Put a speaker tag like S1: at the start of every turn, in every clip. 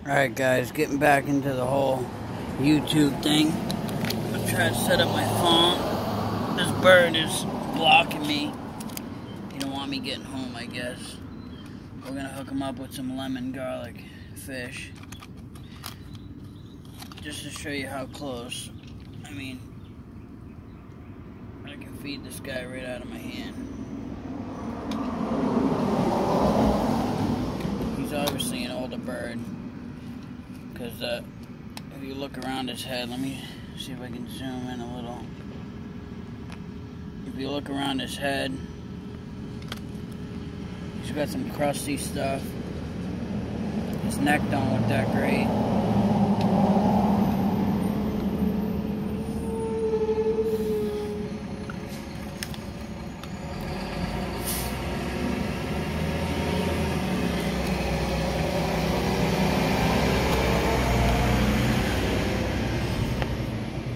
S1: Alright guys, getting back into the whole YouTube thing. I'm gonna try to set up my phone. This bird is blocking me. He don't want me getting home, I guess. We're gonna hook him up with some lemon garlic fish. Just to show you how close. I mean, I can feed this guy right out of my hand. He's obviously an older bird. Because if you look around his head, let me see if I can zoom in a little. If you look around his head, he's got some crusty stuff. His neck don't look that great.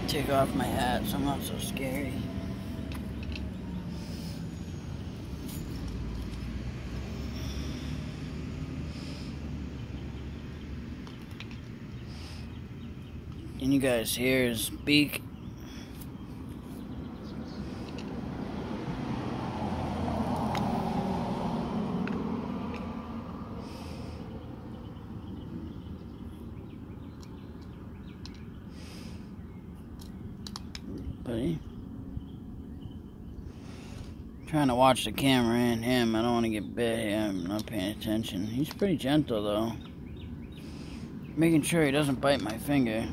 S1: Take off my hat so I'm not so scary. Can you guys hear his beak? Buddy, trying to watch the camera and him. I don't want to get bit. I'm not paying attention. He's pretty gentle though. Making sure he doesn't bite my finger.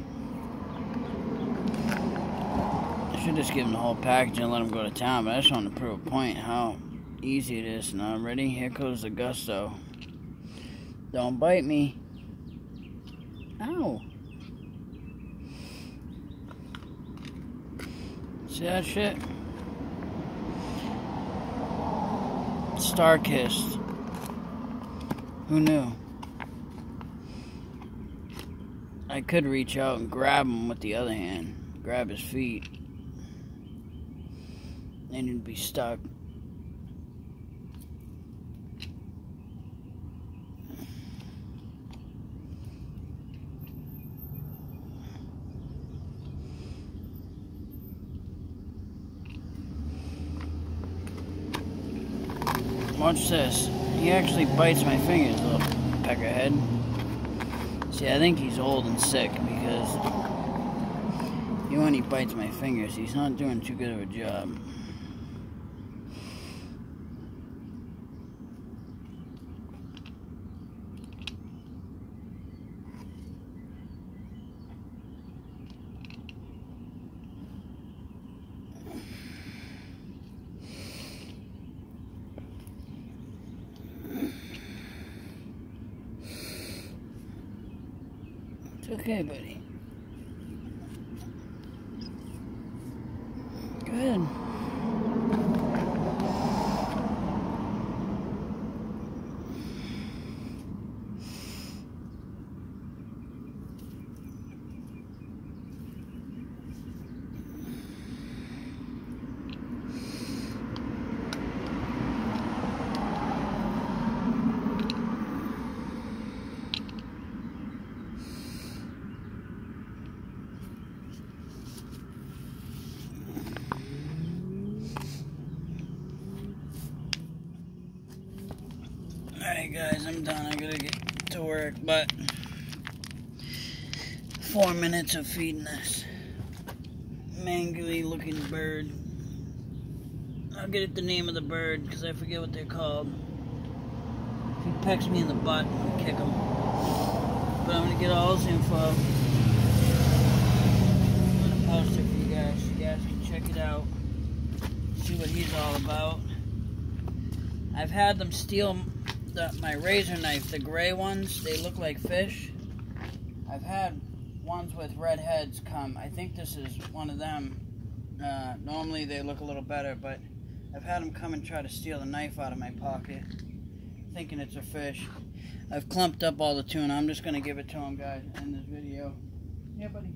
S1: I should just give him the whole package and let him go to town, but I just want to prove a point how easy it is. Now, ready? Here goes the gusto. Don't bite me. Ow. See that shit? Star-kissed. Who knew? I could reach out and grab him with the other hand. Grab his feet. And he'd be stuck. Watch this. He actually bites my fingers, little peckerhead. See, I think he's old and sick because when he bites my fingers, he's not doing too good of a job. Okay, buddy. Good. Alright guys, I'm done. I gotta get to work, but 4 minutes of feeding this mangly looking bird. I'll get it the name of the bird because I forget what they're called. If he pecks me in the butt, I'm gonna kick him. But I'm gonna get all his info. I'm gonna post it for you guys so you guys can check it out. See what he's all about. I've had them steal my razor knife, the gray ones. They look like fish. I've had ones with red heads come. I think this is one of them. Normally they look a little better, but I've had them come and try to steal the knife out of my pocket, thinking it's a fish. I've clumped up all the tuna. I'm just going to give it to them, guys, in this video. Yeah, buddy.